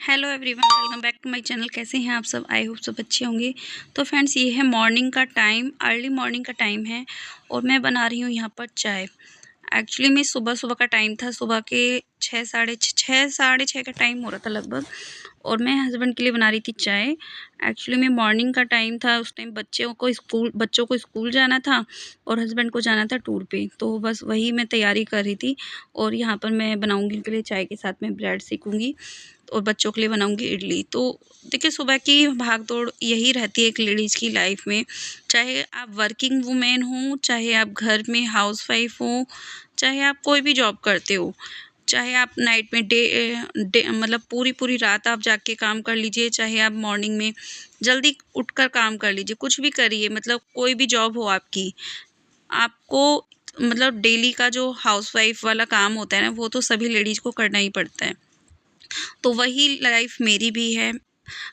Hello everyone, welcome back to my channel. कैसे हैं आप सब? आई होप सब अच्छे होंगे। तो फ्रेंड्स, ये है मॉर्निंग का टाइम, अर्ली मॉर्निंग का टाइम है और मैं बना रही हूँ यहाँ पर चाय। एक्चुअली में सुबह सुबह का टाइम था, सुबह के 6 साढ़े छः का टाइम हो रहा था लगभग, और मैं हस्बैंड के लिए बना रही थी चाय। एक्चुअली में मॉर्निंग का टाइम था, उस टाइम बच्चों को स्कूल जाना था और हस्बैंड को जाना था टूर पे, तो बस वही मैं तैयारी कर रही थी। और यहाँ पर मैं बनाऊँगी उनके लिए चाय के साथ में ब्रेड सेकूँगी और बच्चों के लिए बनाऊँगी इडली। तो देखिए, सुबह की भाग दौड़ यही रहती है एक लेडीज़ की लाइफ में। चाहे आप वर्किंग वुमेन हो, चाहे आप घर में हाउसवाइफ हो, चाहे आप कोई भी जॉब करते हो, चाहे आप नाइट में मतलब पूरी पूरी रात आप जाग के काम कर लीजिए, चाहे आप मॉर्निंग में जल्दी उठकर काम कर लीजिए, कुछ भी करिए, मतलब कोई भी जॉब हो आपकी, आपको मतलब डेली का जो हाउसवाइफ वाला काम होता है ना, वो तो सभी लेडीज़ को करना ही पड़ता है। तो वही लाइफ मेरी भी है।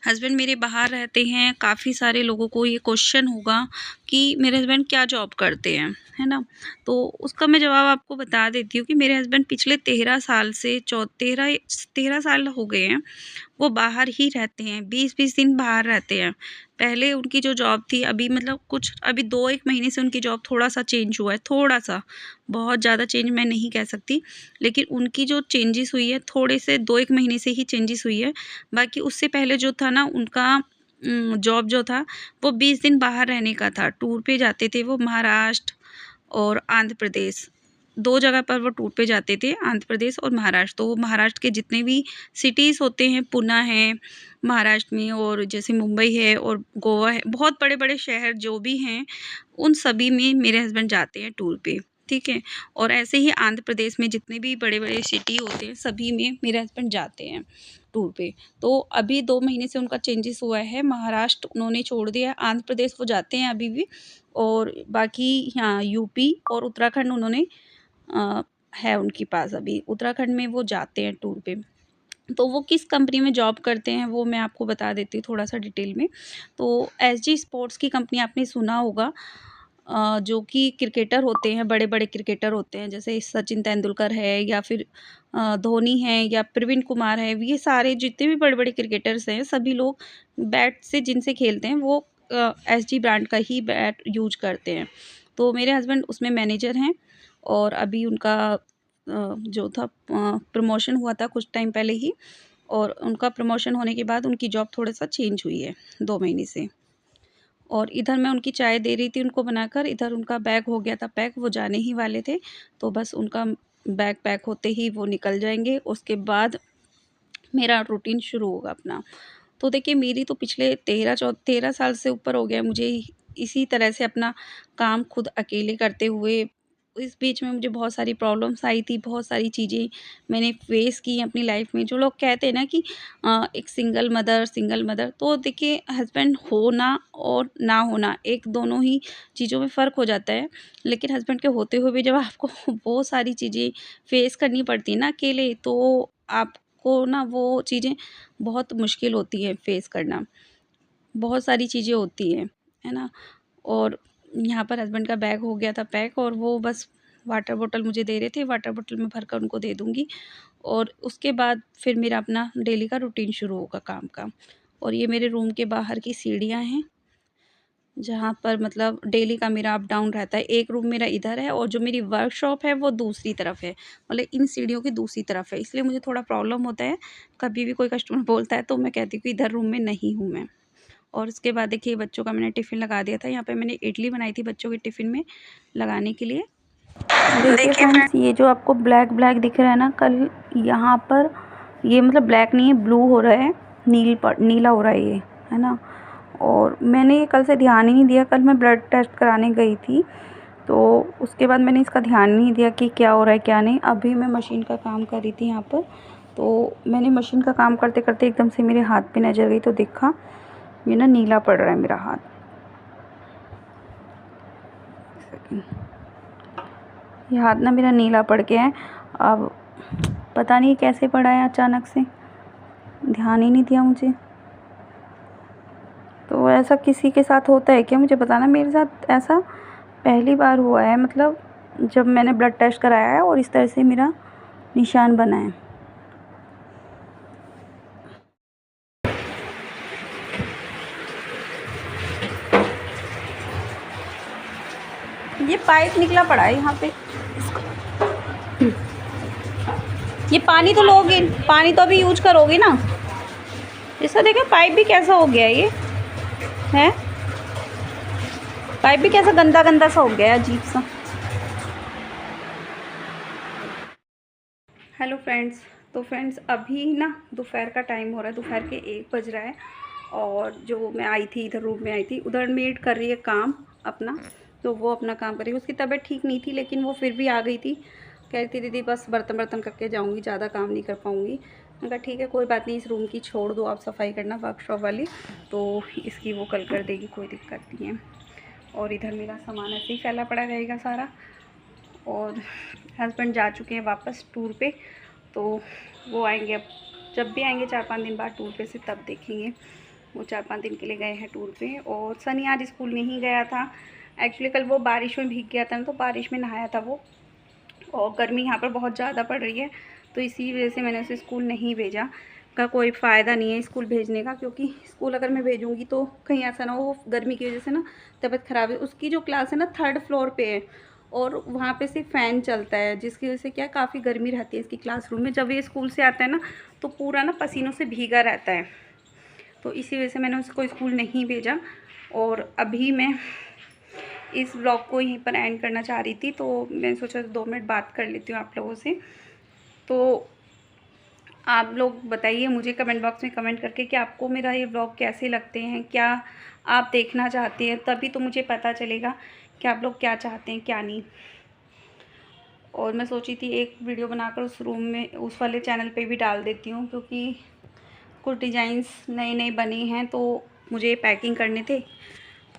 हस्बैंड मेरे बाहर रहते हैं। काफ़ी सारे लोगों को ये क्वेश्चन होगा कि मेरे हस्बैंड क्या जॉब करते हैं, है ना? तो उसका मैं जवाब आपको बता देती हूँ कि मेरे हस्बैंड पिछले 13 साल से 13 साल हो गए हैं, वो बाहर ही रहते हैं, 20-20 दिन बाहर रहते हैं। पहले उनकी जो जॉब थी, अभी मतलब कुछ अभी 2-1 महीने से उनकी जॉब थोड़ा-सा चेंज हुआ है, थोड़ा-सा, बहुत ज़्यादा चेंज मैं नहीं कह सकती, लेकिन उनकी जो चेंजेस हुई है, थोड़े से 2-1 महीने से ही चेंजेस हुई है। बाकी उससे पहले जो था ना उनका जॉब जो था, वो 20 दिन बाहर रहने का था, टूर पे जाते थे वो महाराष्ट्र और आंध्र प्रदेश, 2 जगह पर वो टूर पे जाते थे, आंध्र प्रदेश और महाराष्ट्र। तो वो महाराष्ट्र के जितने भी सिटीज़ होते हैं, पुणे है महाराष्ट्र में, और जैसे मुंबई है और गोवा है, बहुत बड़े-बड़े शहर जो भी हैं, उन सभी में मेरे हस्बैंड जाते हैं टूर पे, ठीक है? और ऐसे ही आंध्र प्रदेश में जितने भी बड़े-बड़े सिटी होते हैं, सभी में मेरे हस्बैंड जाते हैं टूर पे। तो अभी 2 महीने से उनका चेंजेस हुआ है, महाराष्ट्र उन्होंने छोड़ दिया है, आंध्र प्रदेश वो जाते हैं अभी भी, और बाकी यहाँ यूपी और उत्तराखंड उन्होंने है उनके पास अभी, उत्तराखंड में वो जाते हैं टूर पे। तो वो किस कंपनी में जॉब करते हैं वो मैं आपको बता देती हूँ थोड़ा-सा डिटेल में। तो एसजी स्पोर्ट्स की कंपनी आपने सुना होगा, जो कि क्रिकेटर होते हैं, बड़े-बड़े क्रिकेटर होते हैं, जैसे सचिन तेंदुलकर है या फिर धोनी है या प्रवीण कुमार है, ये सारे जितने भी बड़े-बड़े क्रिकेटर्स हैं, सभी लोग बैट से जिनसे खेलते हैं वो एसजी ब्रांड का ही बैट यूज़ करते हैं। तो मेरे हस्बैंड उसमें मैनेजर हैं और अभी उनका जो था प्रमोशन हुआ था कुछ टाइम पहले ही, और उनका प्रमोशन होने के बाद उनकी जॉब थोड़ा-सा चेंज हुई है 2 महीने से। और इधर मैं उनकी चाय दे रही थी उनको बनाकर, इधर उनका बैग हो गया था पैक, वो जाने ही वाले थे, तो बस उनका बैग पैक होते ही वो निकल जाएँगे, उसके बाद मेरा रूटीन शुरू होगा अपना। तो देखिए, मेरी तो पिछले 13 साल से ऊपर हो गया मुझे इसी तरह से अपना काम खुद अकेले करते हुए। इस बीच में मुझे बहुत सारी प्रॉब्लम्स आई थी, बहुत सारी चीज़ें मैंने फ़ेस की अपनी लाइफ़ में। जो लोग कहते हैं ना कि एक सिंगल मदर, तो देखिए, हस्बैंड होना और ना होना, एक दोनों ही चीज़ों में फ़र्क हो जाता है। लेकिन हस्बैंड के होते हुए भी जब आपको वो सारी चीज़ें फ़ेस करनी पड़ती है ना अकेले, तो आपको ना वो चीज़ें बहुत मुश्किल होती है फ़ेस करना। बहुत सारी चीज़ें होती हैं, है ना? और यहाँ पर हस्बैंड का बैग हो गया था पैक और वो बस वाटर बॉटल मुझे दे रहे थे, वाटर बॉटल में भरकर उनको दे दूँगी, और उसके बाद फिर मेरा अपना डेली का रूटीन शुरू होगा काम का। और ये मेरे रूम के बाहर की सीढ़ियाँ हैं, जहाँ पर मतलब डेली का मेरा अप डाउन रहता है। एक रूम मेरा इधर है और जो मेरी वर्कशॉप है वो दूसरी तरफ है, मतलब इन सीढ़ियों की दूसरी तरफ है, इसलिए मुझे थोड़ा प्रॉब्लम होता है। कभी भी कोई कस्टमर बोलता है तो मैं कहती हूँ कि इधर रूम में नहीं हूँ मैं। और उसके बाद देखिए, बच्चों का मैंने टिफ़िन लगा दिया था, यहाँ पे मैंने इडली बनाई थी बच्चों के टिफ़िन में लगाने के लिए। देखिए फ्रेंड्स, ये जो आपको ब्लैक ब्लैक दिख रहा है ना, कल यहाँ पर ये मतलब ब्लैक नहीं है, ब्लू हो रहा है, नीला हो रहा है ये, है ना? और मैंने ये कल से ध्यान ही नहीं दिया, कल मैं ब्लड टेस्ट कराने गई थी, तो उसके बाद मैंने इसका ध्यान नहीं दिया कि क्या हो रहा है क्या नहीं। अभी मैं मशीन का काम कर रही थी यहाँ पर, तो मैंने मशीन का काम करते करते एकदम से मेरे हाथ पे नज़र गई, तो देखा ये ना नीला पड़ रहा है मेरा हाथ। ये हाथ ना मेरा नीला पड़ गया है। अब पता नहीं कैसे पड़ा है अचानक से, ध्यान ही नहीं दिया मुझे। तो ऐसा किसी के साथ होता है क्या, मुझे बताना। मेरे साथ ऐसा पहली बार हुआ है, मतलब जब मैंने ब्लड टेस्ट कराया है और इस तरह से मेरा निशान बना है। ये पाइप निकला पड़ा है यहाँ पे। ये पानी तो लोगे, पानी तो अभी यूज करोगे ना। इसका देखो पाइप भी कैसा हो गया ये है, पाइप भी कैसा गंदा गंदा सा हो गया है, अजीब सा। हेलो फ्रेंड्स, तो फ्रेंड्स अभी ना दोपहर का टाइम हो रहा है, दोपहर के 1 बज रहा है। और जो मैं आई थी इधर रूम में आई थी, उधर मेड कर रही है काम अपना, तो वो अपना काम कर रही है। उसकी तबीयत ठीक नहीं थी लेकिन वो फिर भी आ गई थी, कह रही थी दीदी बस बर्तन बर्तन करके जाऊंगी, ज़्यादा काम नहीं कर पाऊंगी। मैंने कहा ठीक है कोई बात नहीं, इस रूम की छोड़ दो आप सफाई करना वर्कशॉप वाली, तो इसकी वो कल कर देगी, कोई दिक्कत नहीं है। और इधर मेरा सामान ऐसे ही फैला पड़ा रहेगा सारा। और हस्बैंड जा चुके हैं वापस टूर पे, तो वो आएंगे अब, जब भी आएंगे 4-5 दिन बाद टूर पे से, तब देखेंगे। वो 4-5 दिन के लिए गए हैं टूर पे। और सनी आज स्कूल नहीं गया था, एक्चुअली कल वो बारिश में भीग गया था ना, तो बारिश में नहाया था वो। और गर्मी यहाँ पर बहुत ज़्यादा पड़ रही है, तो इसी वजह से मैंने उसे स्कूल नहीं भेजा। का कोई फ़ायदा नहीं है स्कूल भेजने का, क्योंकि स्कूल अगर मैं भेजूँगी तो कहीं ऐसा ना हो गर्मी की वजह से ना तबीयत ख़राब है। उसकी जो क्लास है ना 3rd फ्लोर पे है, और वहाँ पे सिर्फ फ़ैन चलता है, जिसकी वजह से क्या काफ़ी गर्मी रहती है इसकी क्लासरूम में। जब ये स्कूल से आता है ना तो पूरा ना पसीनों से भीगा रहता है, तो इसी वजह से मैंने उसको स्कूल नहीं भेजा। और अभी मैं इस ब्लॉग को यहीं पर एंड करना चाह रही थी, तो मैंने सोचा 2 मिनट बात कर लेती हूँ आप लोगों से। तो आप लोग बताइए मुझे कमेंट बॉक्स में कमेंट करके कि आपको मेरा ये ब्लॉग कैसे लगते हैं, क्या आप देखना चाहते हैं, तभी तो मुझे पता चलेगा कि आप लोग क्या चाहते हैं क्या नहीं। और मैं सोची थी एक वीडियो बनाकर उस रूम में, उस वाले चैनल पे भी डाल देती हूँ, क्योंकि कुछ डिज़ाइंस नए नए बने हैं तो मुझे पैकिंग करने थे,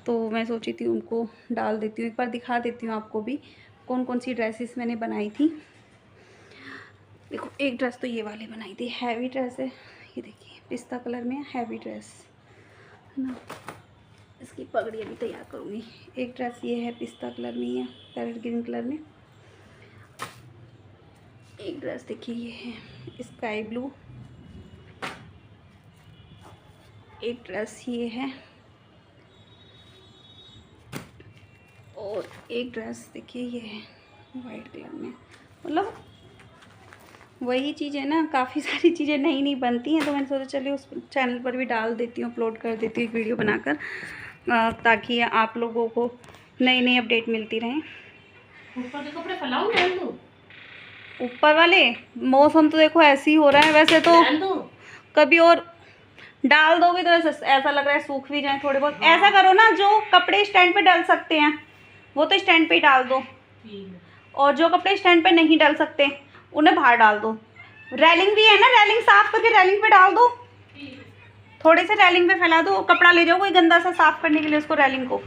तो मैं सोची थी उनको डाल देती हूँ। एक बार दिखा देती हूँ आपको भी कौन कौन सी ड्रेसेस मैंने बनाई थी। देखो एक ड्रेस तो ये वाली बनाई थी, हैवी ड्रेस है, ये देखिए पिस्ता कलर में हैवी ड्रेस है ना। इसकी पगड़ी अभी तैयार करूँगी। एक ड्रेस ये है पिस्ता कलर में, है पैरेट ग्रीन कलर में। एक ड्रेस देखिए ये है स्काई ब्लू। एक ड्रेस ये है, और एक ड्रेस देखिए ये है वाइट कलर में। मतलब वही चीज़ है ना, काफ़ी सारी चीज़ें नई नई बनती हैं, तो मैंने सोचा चलिए उस चैनल पर भी डाल देती हूँ, अपलोड कर देती हूँ एक वीडियो बनाकर, ताकि आप लोगों को नई नई अपडेट मिलती रहें। ऊपर के कपड़े फैलाऊं रहने दो? ऊपर वाले मौसम तो देखो ऐसे ही हो रहा है, वैसे तो कभी और डाल दोगे तो ऐसा लग रहा है सूख भी जाए थोड़े बहुत। ऐसा करो ना, जो कपड़े स्टैंड पे डाल सकते हैं वो तो स्टैंड पे ही डाल दो, और जो कपड़े स्टैंड पे नहीं डाल सकते उन्हें बाहर डाल दो। रेलिंग भी है ना, रेलिंग साफ करके रेलिंग पे डाल दो, थोड़े से रेलिंग पे फैला दो। कपड़ा ले जाओ कोई गंदा सा साफ करने के लिए उसको, रेलिंग को।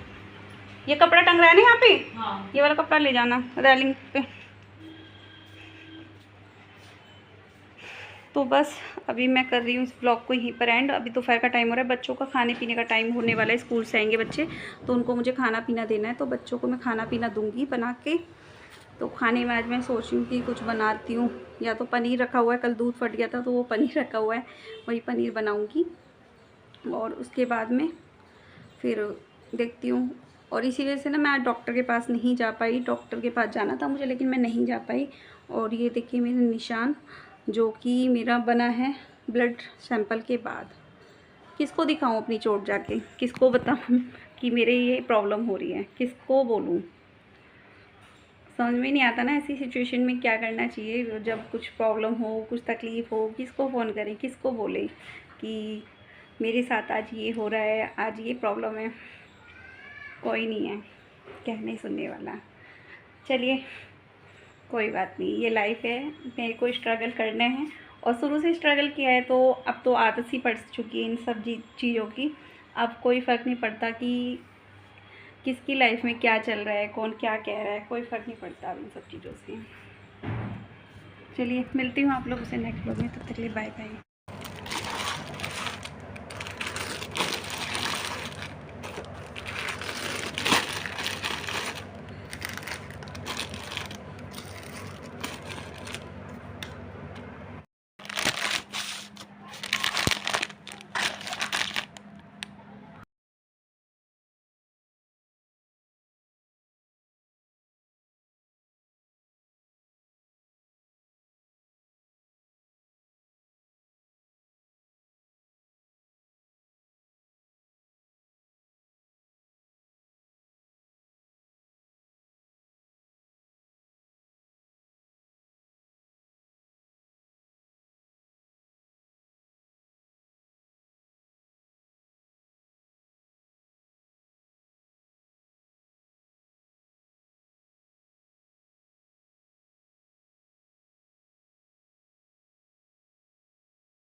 ये कपड़ा टंग रहा है ना यहाँ पे, हाँ। ये वाला कपड़ा ले जाना रेलिंग पे। तो बस अभी मैं कर रही हूँ इस ब्लॉग को यहीं पर एंड। अभी दोपहर का टाइम हो रहा है, बच्चों का खाने पीने का टाइम होने वाला है, स्कूल से आएंगे बच्चे तो उनको मुझे खाना पीना देना है, तो बच्चों को मैं खाना पीना दूंगी बना के। तो खाने में आज मैं सोच रही हूँ कि कुछ बनाती हूँ, या तो पनीर रखा हुआ है, कल दूध फट गया था तो वो पनीर रखा हुआ है, वही पनीर बनाऊँगी। और उसके बाद में फिर देखती हूँ। और इसी वजह से ना मैं आज डॉक्टर के पास नहीं जा पाई, डॉक्टर के पास जाना था मुझे लेकिन मैं नहीं जा पाई। और ये देखिए मेरे निशान, जो कि मेरा बना है ब्लड सैंपल के बाद। किसको दिखाऊं अपनी चोट जाके, किसको बताऊं कि मेरे ये प्रॉब्लम हो रही है, किसको बोलूं, समझ में नहीं आता ना ऐसी सिचुएशन में क्या करना चाहिए। जब कुछ प्रॉब्लम हो, कुछ तकलीफ़ हो, किसको फ़ोन करें, किसको बोलें कि मेरे साथ आज ये हो रहा है, आज ये प्रॉब्लम है। कोई नहीं है कहने सुनने वाला। चलिए कोई बात नहीं, ये लाइफ है, मेरे को स्ट्रगल करना है, और शुरू से स्ट्रगल किया है तो अब तो आदत सी पड़ चुकी है इन सब चीज़ों की। अब कोई फ़र्क नहीं पड़ता कि किसकी लाइफ में क्या चल रहा है, कौन क्या कह रहा है, कोई फ़र्क नहीं पड़ता अब इन सब चीज़ों से। चलिए मिलती हूँ आप लोगों से नेक्स्ट ब्लॉग में, तब तक के लिए बाय बाय।